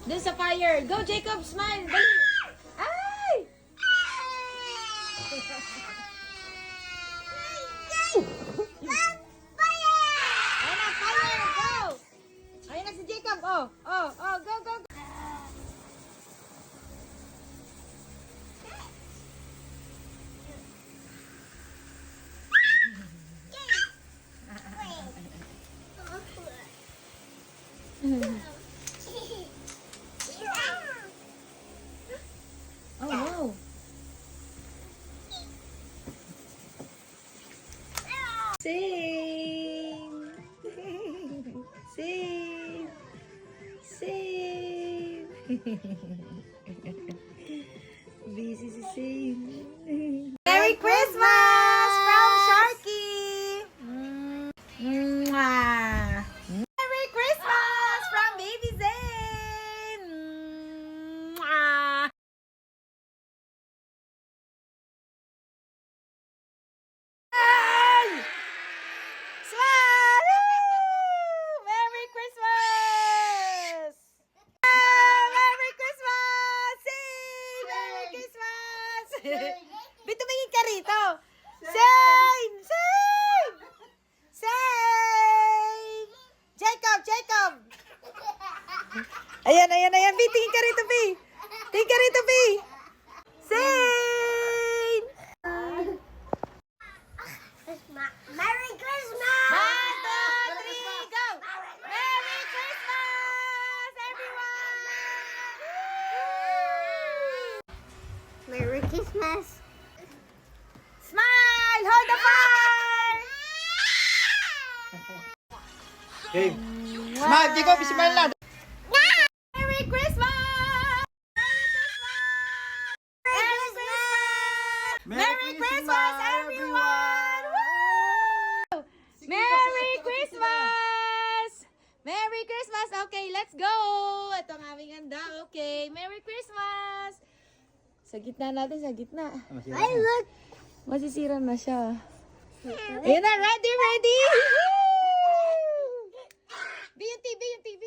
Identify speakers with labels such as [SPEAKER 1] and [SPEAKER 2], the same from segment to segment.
[SPEAKER 1] Dun sa fire. Go, Jacob! Smile! Dali! Ay! Ayun na, fire! Go! Ayun na si Jacob! Oh! Oh! Oh! Go! Go! Go! Oh, no! Sing! Sing! Sing! Busy si Sing. Merry Christmas from Sharky! Mwah! Merry Christmas from Baby Zane! Mwah! Smile! Woo! Merry Christmas! Merry Christmas! Sing! Merry Christmas! Bito, tumingin ka rito! Sing! Sing! Sing! Jacob! Jacob! Ayan, ayan, ayan. Bi, tingin ka rito, Bi! Tingin ka rito, Bi! Sing!
[SPEAKER 2] Merry Christmas!
[SPEAKER 1] 1, 2, 3, go! Merry Christmas, everyone!
[SPEAKER 2] Merry Christmas!
[SPEAKER 1] Smile! Hold the fire!
[SPEAKER 3] Okay. Smile, Jacob, smile na.
[SPEAKER 1] Merry Christmas! Merry Christmas! Merry Christmas, everyone! Woo! Merry Christmas! Merry Christmas! Okay, let's go! Ito ang aming handa. Okay, Merry Christmas! Sa gitna natin, sa gitna.
[SPEAKER 2] I look.
[SPEAKER 1] Masisira na siya. Ayun na, ready, ready! Be yung TV, yung TV.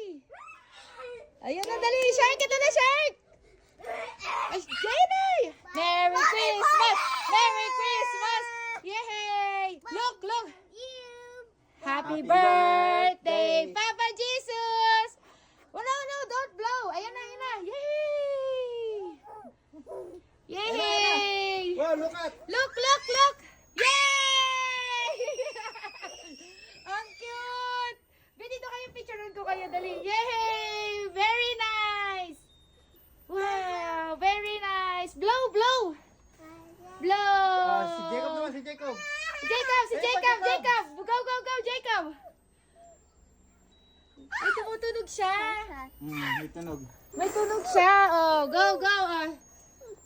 [SPEAKER 1] Ayun na, dali. Shark, ito na, Shark! Ay, Jenny! Merry Christmas! Merry Christmas! Yay! Look, look! Happy birthday, Papa Jesus! Oh, no, no, don't blow. Ayan na, ayan na. Yay! Yay!
[SPEAKER 3] Wow, look at.
[SPEAKER 1] Look, look, look! Yay! Ang cute! Dito kayo, picturean ko kayo, dali. Yay! Very nice! Wow, very nice. Blow, blow! Blow!
[SPEAKER 3] Si Jacob naman, si Jacob.
[SPEAKER 1] Jacob, si Jacob, Jacob! Go, go, go, Jacob! Ay, tumutunog siya.
[SPEAKER 3] May tunog.
[SPEAKER 1] May tunog siya. Oh, go, go.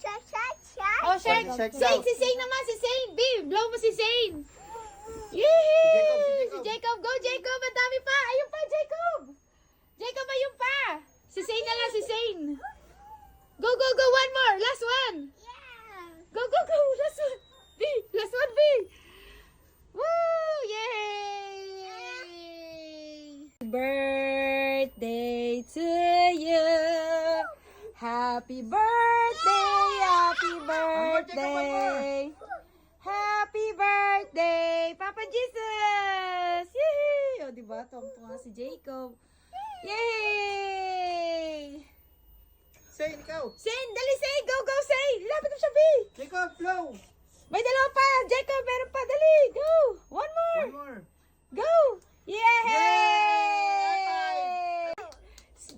[SPEAKER 2] Shut, shut, shut.
[SPEAKER 1] Oh, Shark.
[SPEAKER 3] Shark daw.
[SPEAKER 1] Zane, si Zane naman, si Zane. B, blow mo si Zane. Yay!
[SPEAKER 3] Si
[SPEAKER 1] Si Jacob, go Jacob. Ang dami pa. Ayun pa, Jacob. Jacob, ayun pa. Si Zane na lang, si Zane. Go, go, go. One more. Last one.
[SPEAKER 2] Yeah.
[SPEAKER 1] Go, go, go. Last one. B, last one, B. Woo! Yay! Birthday to you. Happy birthday, happy birthday. Happy birthday, Papa Jesus! Yay! O, diba? Tuwang-tuwa si Jacob. Yay!
[SPEAKER 3] Say, ikaw.
[SPEAKER 1] Zane, dali Zane! Go, go Zane! Lapit mo siya, B!
[SPEAKER 3] Jacob, blow.
[SPEAKER 1] May dalawa pa! Jacob, meron pa! Dali! Go! One more!
[SPEAKER 3] One more.
[SPEAKER 1] Go! Yay!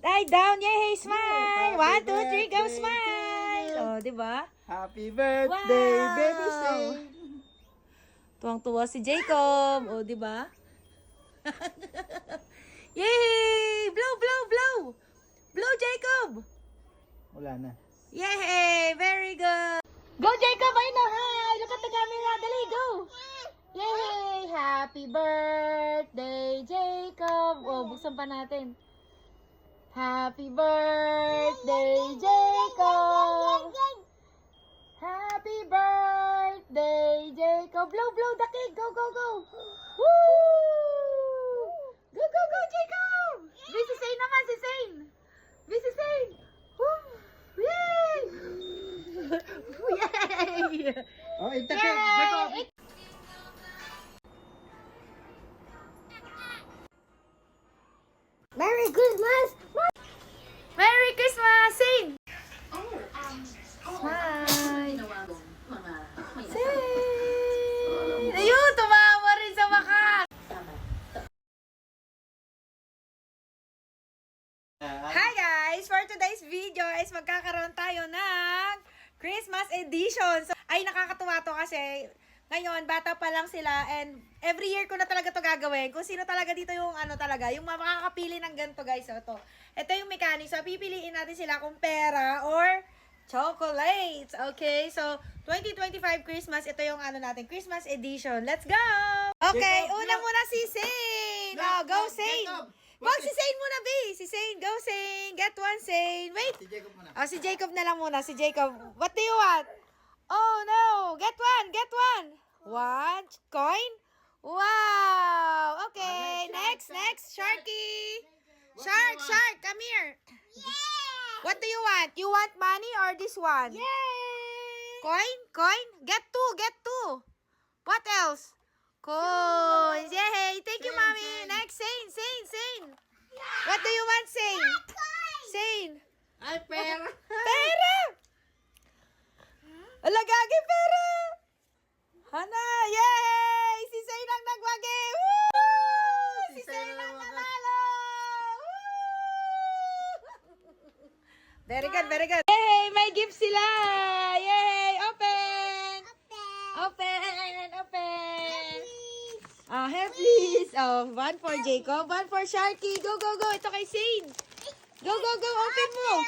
[SPEAKER 1] Lie down! Yay! Smile!
[SPEAKER 3] Happy
[SPEAKER 1] 1, 2, 3, go!
[SPEAKER 3] birthday
[SPEAKER 1] Smile!
[SPEAKER 3] to you.
[SPEAKER 1] O, diba?
[SPEAKER 3] Happy birthday,
[SPEAKER 1] Wow.
[SPEAKER 3] baby Say.
[SPEAKER 1] Tuwang-tuwa si Jacob. O, diba? Yay! Blow, blow, blow! Blow, Jacob!
[SPEAKER 3] Wala na.
[SPEAKER 1] Yay! Very good! Go, Jacob! Ayun na! Hi! Look at the camera! Dali, go! Yay! Happy birthday, Jacob! O, buksan pa natin. Happy birthday, Jacob! Happy birthday, Jacob! Blow, blow the cake! Go, go, go! Woo! Go, go, go, Jacob! Busy Zane naman, si Zane! Busy Zane!
[SPEAKER 3] Oh, ito ka. Jacob.
[SPEAKER 2] Merry Christmas!
[SPEAKER 1] Merry Christmas! Sing! Smile! Sing! Ayun! Tumawa rin sa wakas! Hi guys! For today's video is magkakaroon tayo ng Christmas edition. So, ay nakakatuwa to kasi ngayon, bata pa lang sila and every year ko na talaga to gagawin. Kung sino talaga dito yung ano talaga, yung makakapili ng ganito guys. So, ito yung mechanics. So, pipiliin natin sila kung pera or chocolates. Okay? So, 2025 Christmas, ito yung ano natin, Christmas edition. Let's go! Okay,
[SPEAKER 3] Jacob,
[SPEAKER 1] una
[SPEAKER 3] look.
[SPEAKER 1] muna si Zane. Oh, go Zane.
[SPEAKER 3] Jacob.
[SPEAKER 1] Wag si Zane muna, B. Si Zane. Go Zane. Get one, Zane. Wait.
[SPEAKER 3] Si Jacob muna.
[SPEAKER 1] Oh, si Jacob na lang muna. Si Jacob. What do you want? Oh, no. Get one. Get one. One coin. Wow. Okay. Next. Sharky. Shark. Come here. What do you want? You want money or this one? Coin. Get two. What else? Coins. Yay. Thank you, Mommy. Next. Zane. What do you want, Zane?
[SPEAKER 3] Ay, pera.
[SPEAKER 1] Pera! Alagagi pera! Hana! Yay! Si Zane ang nagwagi! Woo! Si Zane ang nanalo! Woo! Very good. Yay! May gift sila! Yay! Open! Help please! Oh, one for Jacob, one for Sharky. Go! Ito kay Zane. Go! Open mo!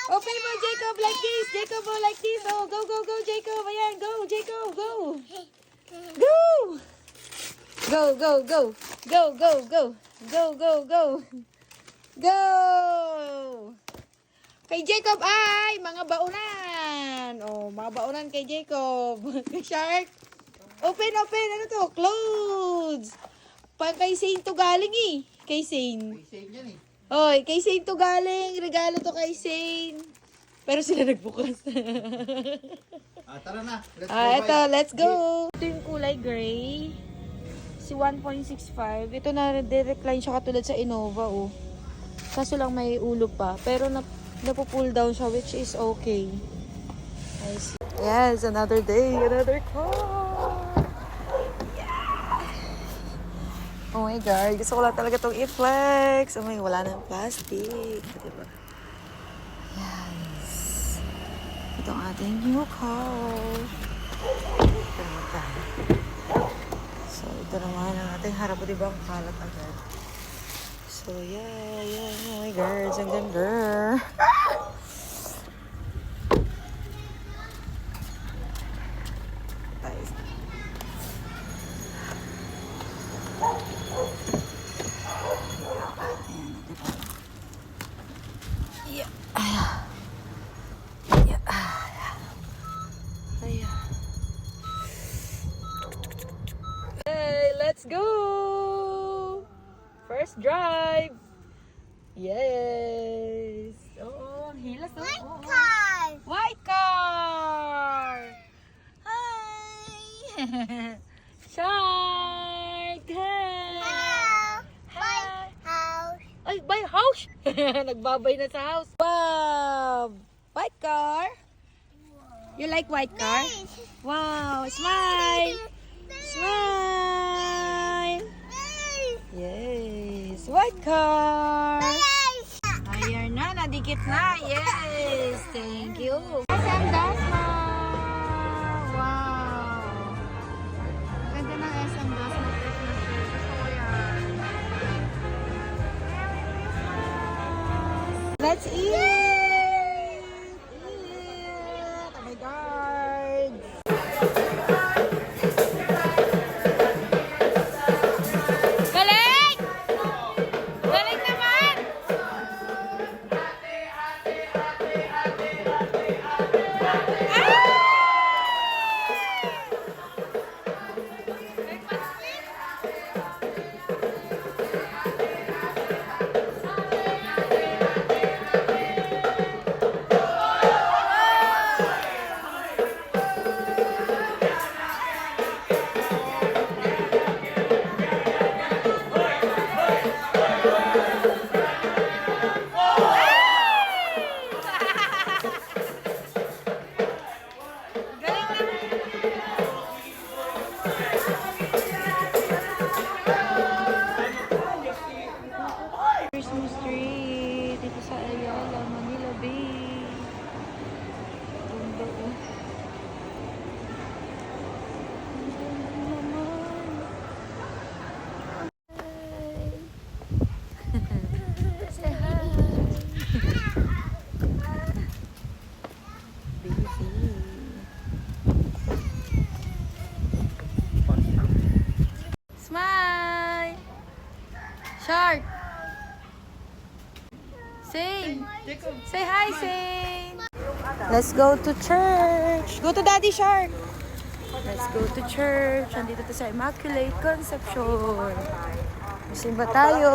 [SPEAKER 1] Open mo, Jacob, like this. Jacob, like this. Oh, go, Jacob. Ayan, go, Jacob, go. Go. Kay Jacob ay mga baunan. Oh, mga baunan kay Jacob. Kay Shark. Open. Ano to? Clothes. Kay Zane to galing eh. Kay Zane.
[SPEAKER 3] Same yan eh.
[SPEAKER 1] Oy, kay Zane to galing. Regalo to kay Zane. Pero sila nagbukas.
[SPEAKER 3] Tara na.
[SPEAKER 1] Let's go. Ito yung kulay gray. Si 1.65. Ito na recline siya katulad sa Innova, oh. Kaso lang may ulo pa. Pero napupull down siya, which is okay. I see. Yes, another day, another car. Oh my God, gusto ko lang talaga itong i-flex. Oh my, wala na yung plastic. Diba? Yes. Ito ang ating new car. So, ito naman ang ating harap. Diba ang kalat agad? So, yeah. Oh my God, ang ganda. Nice. Hey, let's go! First drive! Yes! Oh, ang hilas. Oh. White car! Hi! Shark! Hi! Ay, by house! Nagbabay na sa house. Wow! White car? You like white car? Wow! Smile! Smile! Yes! White car! Ayan na, nadikit na. Yes! Thank you. SM Dasma! Wow! Ganda ng SM Dasma Christmas tree. Gusto ko yan. Let's eat! Oh my God! Galing! Galing naman! Say hi, Saint. Let's go to church. Go to Daddy Shark. Let's go to church. Andito to sa Immaculate Conception. Masimba tayo.